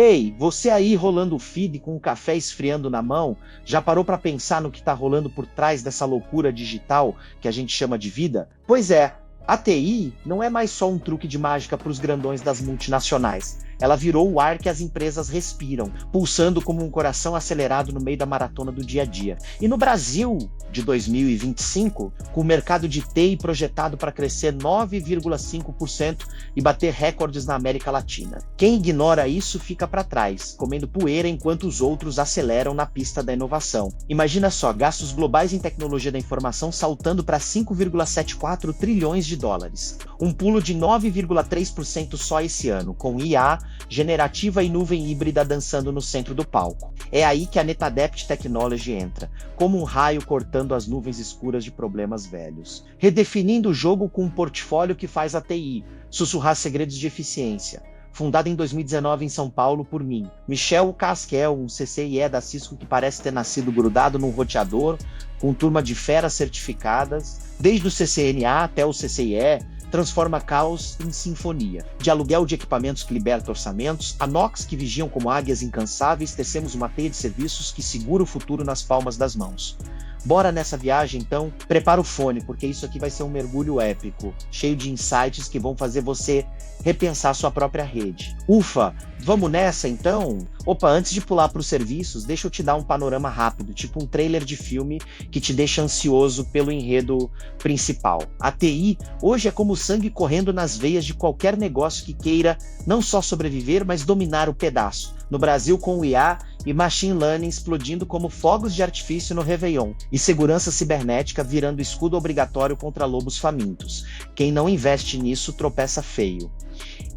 Ei, você aí rolando o feed com um café esfriando na mão, já parou para pensar no que está rolando por trás dessa loucura digital que a gente chama de vida? Pois é, a TI não é mais só um truque de mágica para os grandões das multinacionais. Ela virou o ar que as empresas respiram, pulsando como um coração acelerado no meio da maratona do dia a dia. E no Brasil de 2025, com o mercado de TI projetado para crescer 9,5% e bater recordes na América Latina. Quem ignora isso fica para trás, comendo poeira enquanto os outros aceleram na pista da inovação. Imagina só, gastos globais em tecnologia da informação saltando para 5,74 trilhões de dólares. Um pulo de 9,3% só esse ano, com IA, generativa e nuvem híbrida dançando no centro do palco. É aí que a NetAdept Technology entra, como um raio cortando as nuvens escuras de problemas velhos, redefinindo o jogo com um portfólio que faz a TI sussurrar segredos de eficiência. Fundada em 2019 em São Paulo por mim, Michel Casquel, um CCIE da Cisco que parece ter nascido grudado num roteador, com turma de feras certificadas, desde o CCNA até o CCIE, transforma caos em sinfonia. De aluguel de equipamentos que liberta orçamentos, a Nox que vigiam como águias incansáveis, tecemos uma teia de serviços que segura o futuro nas palmas das mãos. Bora nessa viagem então? Prepara o fone, porque isso aqui vai ser um mergulho épico, cheio de insights que vão fazer você repensar sua própria rede. Ufa, vamos nessa então? Opa, antes de pular para os serviços, deixa eu te dar um panorama rápido, tipo um trailer de filme que te deixa ansioso pelo enredo principal. A TI hoje é como o sangue correndo nas veias de qualquer negócio que queira não só sobreviver, mas dominar o pedaço. No Brasil com o IA e Machine Learning explodindo como fogos de artifício no Réveillon, e segurança cibernética virando escudo obrigatório contra lobos famintos. Quem não investe nisso tropeça feio.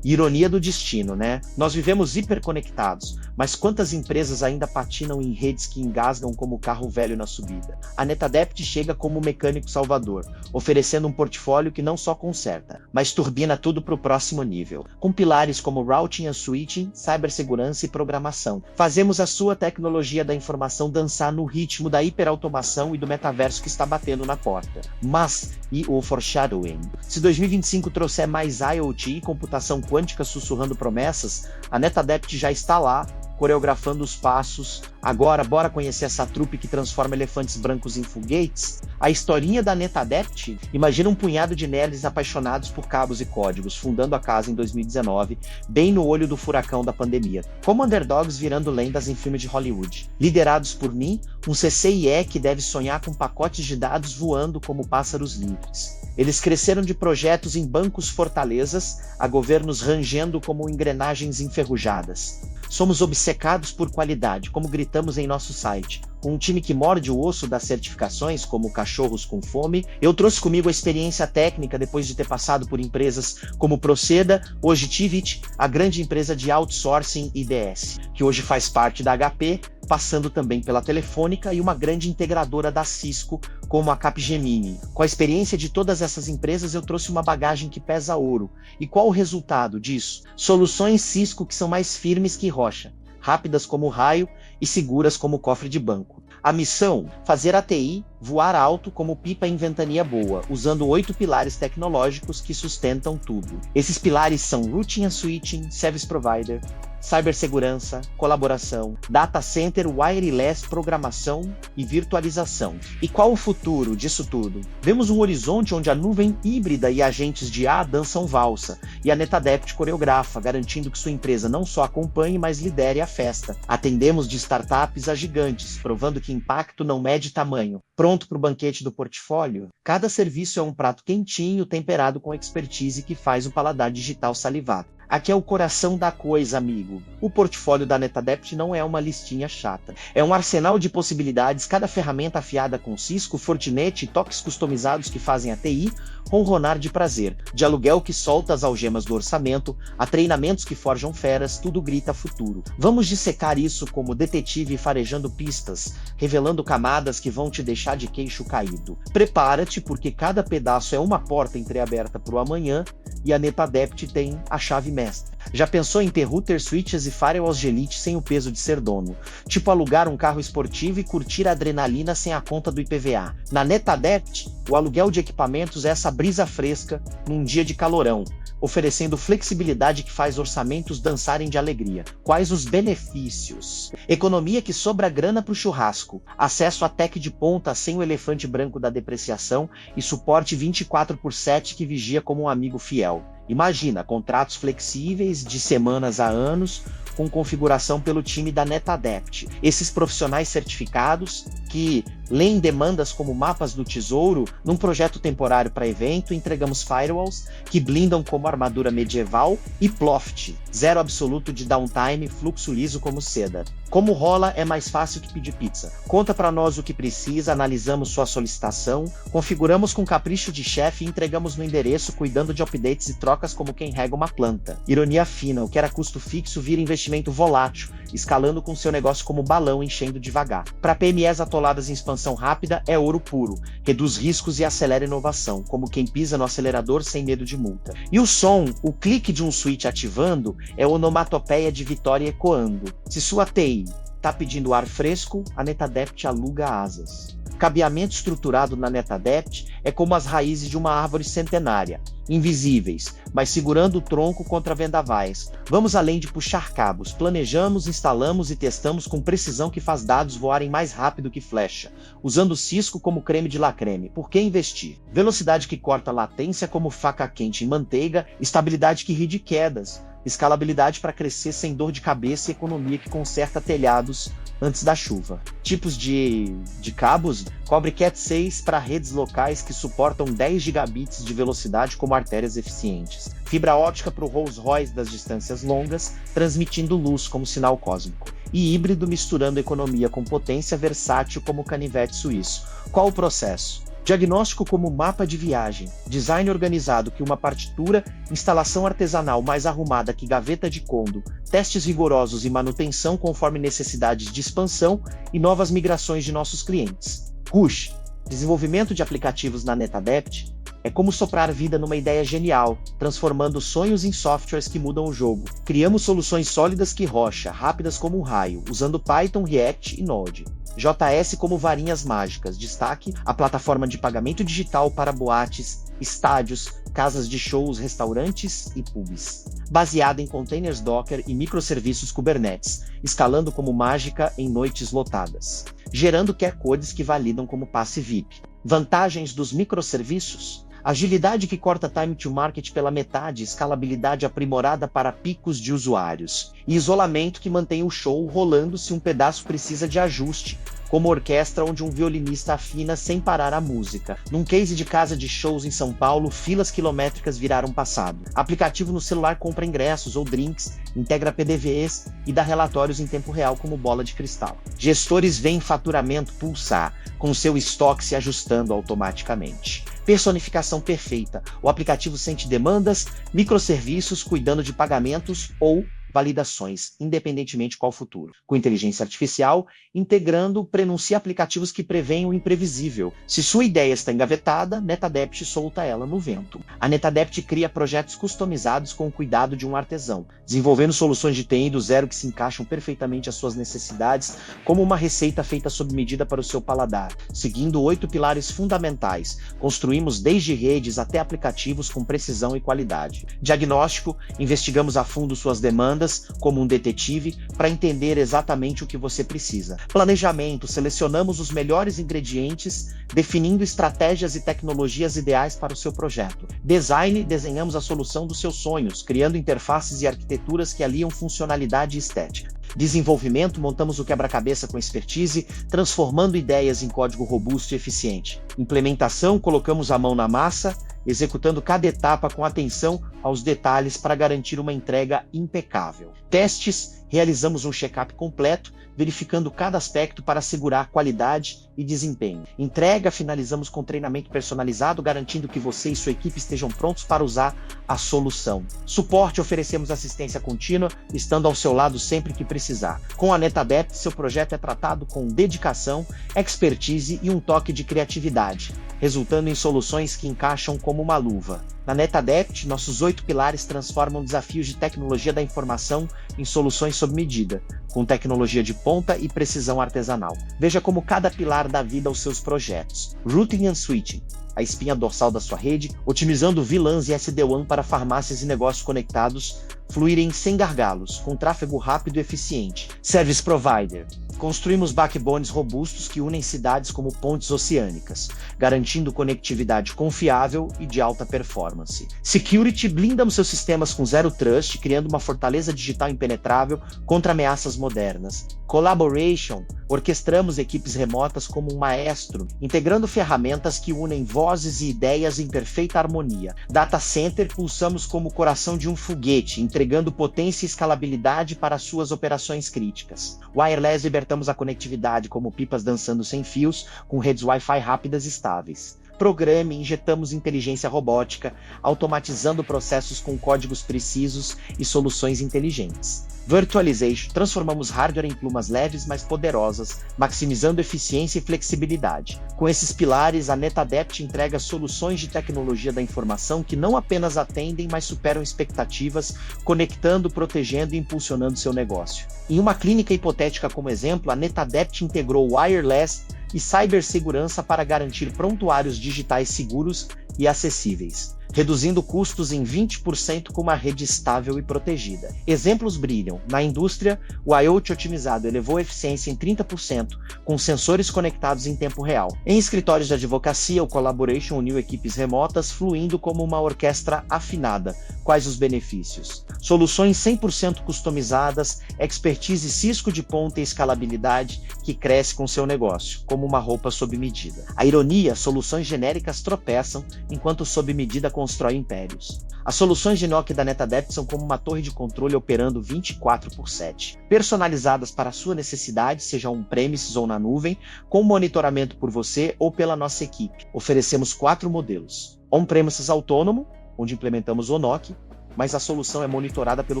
Ironia do destino, né? Nós vivemos hiperconectados, mas quantas empresas ainda patinam em redes que engasgam como carro velho na subida? A NetAdept chega como mecânico salvador, oferecendo um portfólio que não só conserta, mas turbina tudo para o próximo nível, com pilares como Routing and Switching, cibersegurança e programação. Fazemos a sua tecnologia da informação dançar no ritmo da hiperautomação e do metaverso que está batendo na porta. Mas, e o foreshadowing? Se 2025 trouxer mais IoT e computação quântica sussurrando promessas, a NetAdept já está lá, coreografando os passos. Agora, bora conhecer essa trupe que transforma elefantes brancos em foguetes? A historinha da NetAdept? Imagina um punhado de nerds apaixonados por cabos e códigos, fundando a casa em 2019, bem no olho do furacão da pandemia. Como underdogs virando lendas em filme de Hollywood. Liderados por mim, um CCIE que deve sonhar com pacotes de dados voando como pássaros livres. Eles cresceram de projetos em bancos fortalezas a governos rangendo como engrenagens enferrujadas. Somos obcecados por qualidade, como gritamos em nosso site. Com um time que morde o osso das certificações, como cachorros com fome, eu trouxe comigo a experiência técnica depois de ter passado por empresas como Proceda, hoje Tivit, a grande empresa de outsourcing IDS, que hoje faz parte da HP, passando também pela Telefônica e uma grande integradora da Cisco, como a Capgemini. Com a experiência de todas essas empresas, eu trouxe uma bagagem que pesa ouro. E qual o resultado disso? Soluções Cisco que são mais firmes que rocha, rápidas como raio e seguras como cofre de banco. A missão? Fazer a TI voar alto como pipa em ventania boa, usando 8 pilares tecnológicos que sustentam tudo. Esses pilares são Routing and Switching, Service Provider, cibersegurança, colaboração, data center, wireless, programação e virtualização. E qual o futuro disso tudo? Vemos um horizonte onde a nuvem híbrida e agentes de IA dançam valsa, e a NetAdept coreografa, garantindo que sua empresa não só acompanhe, mas lidere a festa. Atendemos de startups a gigantes, provando que impacto não mede tamanho. Pronto para o banquete do portfólio? Cada serviço é um prato quentinho, temperado com expertise que faz o paladar digital salivar. Aqui é o coração da coisa, amigo. O portfólio da NetAdept não é uma listinha chata. É um arsenal de possibilidades, cada ferramenta afiada com Cisco, Fortinet e toques customizados que fazem a TI ronronar de prazer. De aluguel que solta as algemas do orçamento, a treinamentos que forjam feras, tudo grita futuro. Vamos dissecar isso como detetive farejando pistas, revelando camadas que vão te deixar de queixo caído. Prepara-te, porque cada pedaço é uma porta entreaberta para o amanhã, e a NetAdept tem a chave mestra. Já pensou em ter router, switches e firewalls de elite sem o peso de ser dono? Tipo alugar um carro esportivo e curtir a adrenalina sem a conta do IPVA. Na NetAdept, o aluguel de equipamentos é essa brisa fresca num dia de calorão. oferecendo flexibilidade que faz orçamentos dançarem de alegria. Quais os benefícios? Economia que sobra grana para o churrasco, acesso a tech de ponta sem o elefante branco da depreciação e suporte 24/7 que vigia como um amigo fiel. Imagina, contratos flexíveis de semanas a anos, com configuração pelo time da NetAdept. Esses profissionais certificados que leem demandas como mapas do tesouro, num projeto temporário para evento, entregamos firewalls que blindam como armadura medieval e Ploft, zero absoluto de downtime, fluxo liso como seda. Como rola é mais fácil que pedir pizza. Conta para nós o que precisa, analisamos sua solicitação, configuramos com capricho de chefe e entregamos no endereço, cuidando de updates e trocas como quem rega uma planta. Ironia fina, o que era custo fixo vira investimento volátil, escalando com seu negócio como balão enchendo devagar. Para PMEs atoladas em expansão rápida, é ouro puro, reduz riscos e acelera inovação, como quem pisa no acelerador sem medo de multa. E o som, o clique de um switch ativando, é onomatopeia de vitória ecoando. Se sua TI tá pedindo ar fresco, a NetAdept aluga asas. Cabeamento estruturado na NetAdept é como as raízes de uma árvore centenária, invisíveis, mas segurando o tronco contra vendavais. Vamos além de puxar cabos, planejamos, instalamos e testamos com precisão que faz dados voarem mais rápido que flecha, usando Cisco como creme de la creme. Por que investir? Velocidade que corta latência como faca quente em manteiga, estabilidade que ri de quedas, escalabilidade para crescer sem dor de cabeça e economia que conserta telhados antes da chuva. Tipos de cabos: cobre Cat 6 para redes locais que suportam 10 gigabits de velocidade como artérias eficientes. Fibra óptica para o Rolls Royce das distâncias longas, transmitindo luz como sinal cósmico. E híbrido misturando economia com potência, versátil como canivete suíço. Qual o processo? Diagnóstico como mapa de viagem, design organizado que uma partitura, instalação artesanal mais arrumada que gaveta de condo, testes rigorosos e manutenção conforme necessidades de expansão e novas migrações de nossos clientes. Rush, desenvolvimento de aplicativos na NetAdept, é como soprar vida numa ideia genial, transformando sonhos em softwares que mudam o jogo. Criamos soluções sólidas que rocha, rápidas como um raio, usando Python, React e Node. JS como varinhas mágicas, destaque a plataforma de pagamento digital para boates, estádios, casas de shows, restaurantes e pubs. Baseada em containers Docker e microserviços Kubernetes, escalando como mágica em noites lotadas. Gerando QR codes que validam como passe VIP. Vantagens dos microserviços: agilidade que corta time to market pela metade, escalabilidade aprimorada para picos de usuários, e isolamento que mantém o show rolando se um pedaço precisa de ajuste, como orquestra onde um violinista afina sem parar a música. Num case de casa de shows em São Paulo, filas quilométricas viraram passado. Aplicativo no celular compra ingressos ou drinks, integra PDVs e dá relatórios em tempo real como bola de cristal. Gestores veem faturamento pulsar, com seu estoque se ajustando automaticamente. Personificação perfeita. O aplicativo sente demandas, microserviços cuidando de pagamentos ou validações, independentemente qual futuro. Com inteligência artificial, integrando, prenuncia aplicativos que preveem o imprevisível. Se sua ideia está engavetada, NetAdept solta ela no vento. A NetAdept cria projetos customizados com o cuidado de um artesão, desenvolvendo soluções de TI do zero que se encaixam perfeitamente às suas necessidades, como uma receita feita sob medida para o seu paladar. Seguindo 8 pilares fundamentais, construímos desde redes até aplicativos com precisão e qualidade. Diagnóstico, investigamos a fundo suas demandas, como um detetive, para entender exatamente o que você precisa. Planejamento, selecionamos os melhores ingredientes, definindo estratégias e tecnologias ideais para o seu projeto. Design, desenhamos a solução dos seus sonhos, criando interfaces e arquiteturas que aliam funcionalidade e estética. Desenvolvimento, montamos o quebra-cabeça com expertise, transformando ideias em código robusto e eficiente. Implementação, colocamos a mão na massa, executando cada etapa com atenção aos detalhes para garantir uma entrega impecável. Testes, realizamos um check-up completo, verificando cada aspecto para assegurar qualidade e desempenho. Entrega, finalizamos com treinamento personalizado, garantindo que você e sua equipe estejam prontos para usar a solução. Suporte, oferecemos assistência contínua, estando ao seu lado sempre que precisar. Com a NetAdept, seu projeto é tratado com dedicação, expertise e um toque de criatividade, resultando em soluções que encaixam como uma luva. Na NetAdept, nossos 8 pilares transformam desafios de tecnologia da informação em soluções sob medida, com tecnologia de ponta e precisão artesanal. Veja como cada pilar dá vida aos seus projetos. Routing and Switching. a espinha dorsal da sua rede, otimizando VLANs e SD-WAN para farmácias e negócios conectados fluírem sem gargalos, com tráfego rápido e eficiente. Service Provider. Construímos backbones robustos que unem cidades como pontes oceânicas, garantindo conectividade confiável e de alta performance. Security. Blindamos seus sistemas com Zero Trust, criando uma fortaleza digital impenetrável contra ameaças modernas. Collaboration. Orquestramos equipes remotas como um maestro, integrando ferramentas que unem vozes e ideias em perfeita harmonia. Data Center. Pulsamos como o coração de um foguete, entregando potência e escalabilidade para suas operações críticas. Wireless. Libertamos a conectividade como pipas dançando sem fios, com redes Wi-Fi rápidas e estáveis. Programe. Injetamos inteligência robótica, automatizando processos com códigos precisos e soluções inteligentes. Virtualization. Transformamos hardware em plumas leves, mas poderosas, maximizando eficiência e flexibilidade. Com esses pilares, a NetAdept entrega soluções de tecnologia da informação que não apenas atendem, mas superam expectativas, conectando, protegendo e impulsionando seu negócio. Em uma clínica hipotética como exemplo, a NetAdept integrou wireless e cibersegurança para garantir prontuários digitais seguros e acessíveis, reduzindo custos em 20% com uma rede estável e protegida. Exemplos brilham. Na indústria, o IoT otimizado elevou a eficiência em 30%, com sensores conectados em tempo real. Em escritórios de advocacia, o Collaboration uniu equipes remotas, fluindo como uma orquestra afinada. Quais os benefícios? Soluções 100% customizadas, expertise Cisco de ponta e escalabilidade que cresce com seu negócio, como uma roupa sob medida. A ironia, soluções genéricas tropeçam, enquanto sob medida constrói impérios. As soluções de NOC da NetAdept são como uma torre de controle operando 24/7, personalizadas para a sua necessidade, seja on-premises ou na nuvem, com monitoramento por você ou pela nossa equipe. Oferecemos 4 modelos. On-premises autônomo, onde implementamos o NOC, mas a solução é monitorada pelo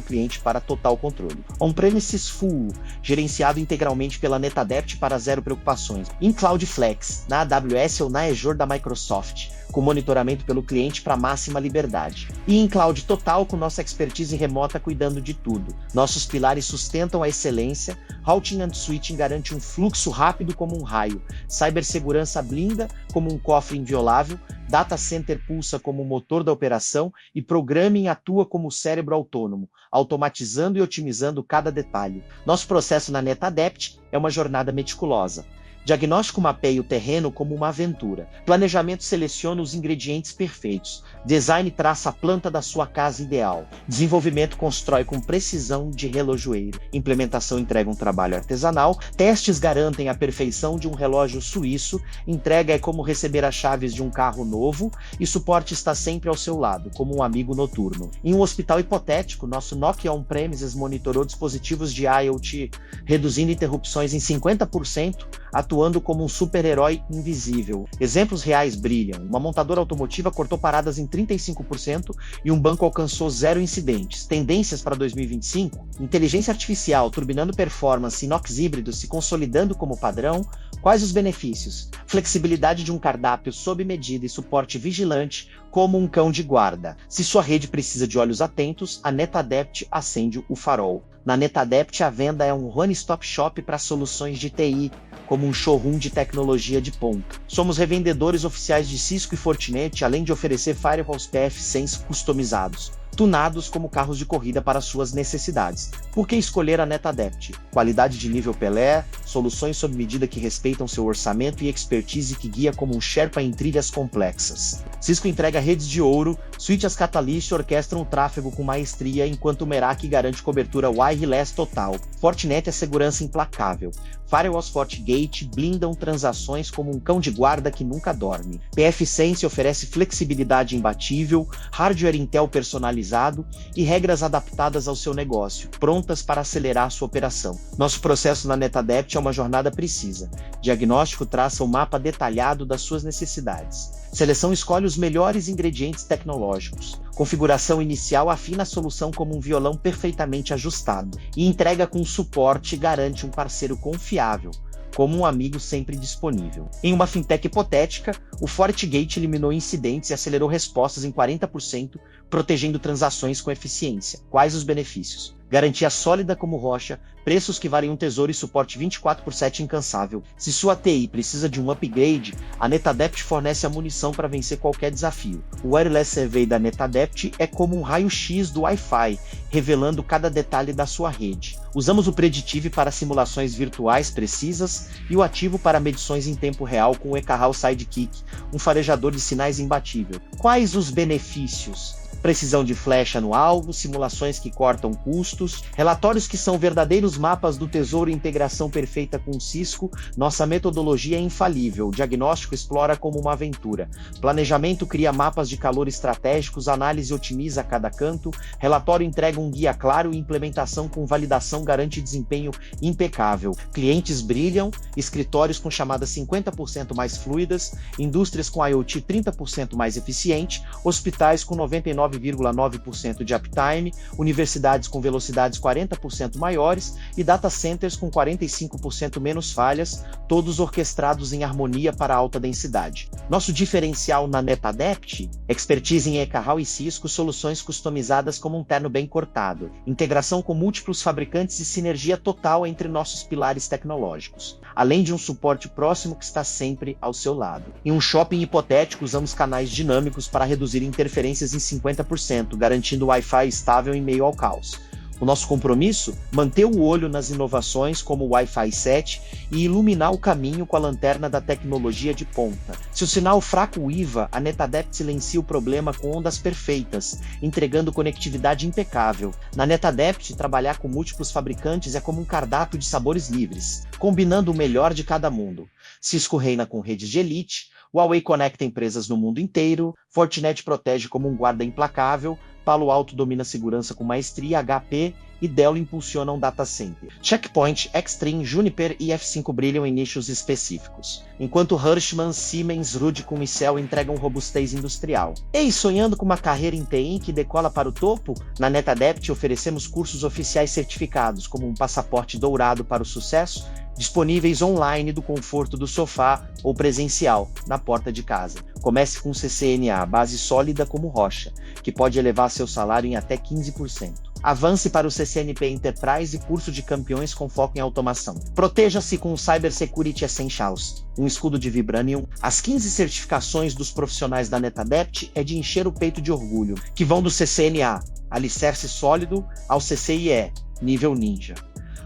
cliente para total controle. On-premises full, gerenciado integralmente pela NetAdept para zero preocupações. Em Cloud Flex, na AWS ou na Azure da Microsoft, com monitoramento pelo cliente para máxima liberdade. E em Cloud Total, com nossa expertise remota cuidando de tudo. Nossos pilares sustentam a excelência, Routing and Switching garante um fluxo rápido como um raio, cibersegurança blinda como um cofre inviolável, Data Center pulsa como o motor da operação e Programming atua como o cérebro autônomo, automatizando e otimizando cada detalhe. Nosso processo na NetAdept é uma jornada meticulosa. Diagnóstico mapeia o terreno como uma aventura. Planejamento seleciona os ingredientes perfeitos. Design traça a planta da sua casa ideal. Desenvolvimento constrói com precisão de relojoeiro. Implementação entrega um trabalho artesanal. Testes garantem a perfeição de um relógio suíço. Entrega é como receber as chaves de um carro novo. E suporte está sempre ao seu lado, como um amigo noturno. Em um hospital hipotético, nosso NOC On-Premises monitorou dispositivos de IoT, reduzindo interrupções em 50%, atuando como um super-herói invisível. Exemplos reais brilham. Uma montadora automotiva cortou paradas em 35% e um banco alcançou 0 incidentes. Tendências para 2025? Inteligência artificial, turbinando performance, inox híbridos se consolidando como padrão. Quais os benefícios? Flexibilidade de um cardápio sob medida e suporte vigilante como um cão de guarda. Se sua rede precisa de olhos atentos, a NetAdept acende o farol. Na NetAdept, a venda é um one-stop shop para soluções de TI, como um showroom de tecnologia de ponta. Somos revendedores oficiais de Cisco e Fortinet, além de oferecer firewalls PF100 customizados, tunados como carros de corrida para suas necessidades. Por que escolher a NetAdept? Qualidade de nível Pelé, soluções sob medida que respeitam seu orçamento e expertise que guia como um Sherpa em trilhas complexas. Cisco entrega redes de ouro, switches Catalyst orquestram o tráfego com maestria, enquanto o Meraki garante cobertura wireless total. Fortinet é segurança implacável. Firewalls FortiGate blindam transações como um cão de guarda que nunca dorme. PF-Sense oferece flexibilidade imbatível, hardware Intel personalizado e regras adaptadas ao seu negócio, prontas para acelerar sua operação. Nosso processo na NetAdept é uma jornada precisa. Diagnóstico traça um mapa detalhado das suas necessidades. Seleção escolhe os melhores ingredientes tecnológicos. Configuração inicial afina a solução como um violão perfeitamente ajustado. E entrega com suporte garante um parceiro confiável, como um amigo sempre disponível. Em uma fintech hipotética, o FortiGate eliminou incidentes e acelerou respostas em 40%, protegendo transações com eficiência. Quais os benefícios? Garantia sólida como rocha, preços que valem um tesouro e suporte 24/7 incansável. Se sua TI precisa de um upgrade, a NetAdept fornece a munição para vencer qualquer desafio. O Wireless Survey da NetAdept é como um raio-x do Wi-Fi, revelando cada detalhe da sua rede. Usamos o Predictive para simulações virtuais precisas e o Ativo para medições em tempo real com o Ekahau Sidekick, um farejador de sinais imbatível. Quais os benefícios? Precisão de flecha no alvo, simulações que cortam custos, relatórios que são verdadeiros mapas do tesouro e integração perfeita com o Cisco. Nossa metodologia é infalível, diagnóstico explora como uma aventura, planejamento cria mapas de calor estratégicos, análise otimiza cada canto, relatório entrega um guia claro e implementação com validação garante desempenho impecável. Clientes brilham, escritórios com chamadas 50% mais fluidas, indústrias com IoT 30% mais eficiente, hospitais com 99,9% de uptime, universidades com velocidades 40% maiores e data centers com 45% menos falhas, todos orquestrados em harmonia para alta densidade. Nosso diferencial na NetAdept? Expertise em Ekahau e Cisco, soluções customizadas como um terno bem cortado, integração com múltiplos fabricantes e sinergia total entre nossos pilares tecnológicos, além de um suporte próximo que está sempre ao seu lado. Em um shopping hipotético, usamos canais dinâmicos para reduzir interferências em 50%, garantindo Wi-Fi estável em meio ao caos. O nosso compromisso? Manter o olho nas inovações como o Wi-Fi 7 e iluminar o caminho com a lanterna da tecnologia de ponta. Se o sinal fraco uiva, a NetAdept silencia o problema com ondas perfeitas, entregando conectividade impecável. Na NetAdept, trabalhar com múltiplos fabricantes é como um cardápio de sabores livres, combinando o melhor de cada mundo. Cisco reina com redes de elite, Huawei conecta empresas no mundo inteiro, Fortinet protege como um guarda implacável, Palo Alto domina a segurança com maestria, HP e Dell impulsionam data center. Checkpoint, Extreme, Juniper e F5 brilham em nichos específicos, enquanto Hirschmann, Siemens, Rudicom e Cell entregam robustez industrial. Ei, sonhando com uma carreira em TI que decola para o topo? Na NetAdept oferecemos cursos oficiais certificados, como um passaporte dourado para o sucesso, disponíveis online do conforto do sofá ou presencial, na porta de casa. Comece com CCNA, base sólida como rocha, que pode elevar seu salário em até 15%. Avance para o CCNP Enterprise e curso de campeões com foco em automação. Proteja-se com o Cybersecurity Essentials, um escudo de Vibranium. As 15 certificações dos profissionais da NetAdept é de encher o peito de orgulho, que vão do CCNA, alicerce sólido, ao CCIE, nível ninja.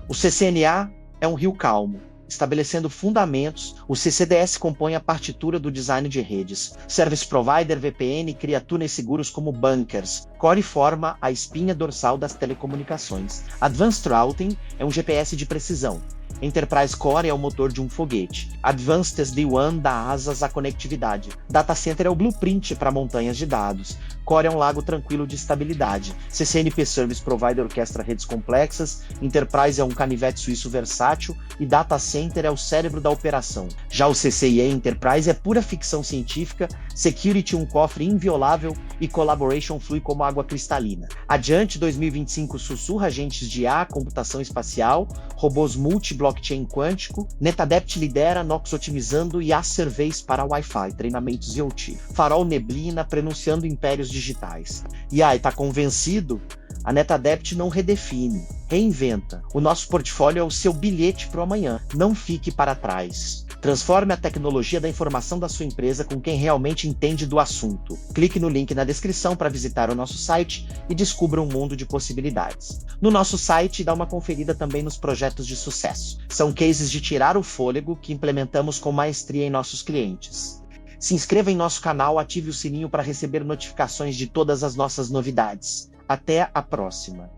O CCNA é um rio calmo. Estabelecendo fundamentos, o CCDS compõe a partitura do design de redes. Service Provider, VPN cria túneis seguros como bunkers. Core forma a espinha dorsal das telecomunicações. Advanced Routing é um GPS de precisão. Enterprise Core é o motor de um foguete. Advanced SD-WAN dá asas à conectividade. Data Center é o blueprint para montanhas de dados. Core é um lago tranquilo de estabilidade. CCNP Service Provider orquestra redes complexas. Enterprise é um canivete suíço versátil. E Data Center é o cérebro da operação. Já o CCIE Enterprise é pura ficção científica, Security um cofre inviolável e Collaboration flui como água cristalina. Adiante 2025 sussurra agentes de IA, computação espacial, robôs multi-blockchain quântico, NetAdept lidera, Nox otimizando e Surveys para Wi-Fi, treinamentos IoT. Farol Neblina prenunciando impérios digitais. E aí, tá convencido? A NetAdept não redefine, reinventa. O nosso portfólio é o seu bilhete para o amanhã. Não fique para trás. Transforme a tecnologia da informação da sua empresa com quem realmente entende do assunto. Clique no link na descrição para visitar o nosso site e descubra um mundo de possibilidades. No nosso site, dá uma conferida também nos projetos de sucesso. São cases de tirar o fôlego que implementamos com maestria em nossos clientes. Se inscreva em nosso canal, ative o sininho para receber notificações de todas as nossas novidades. Até a próxima!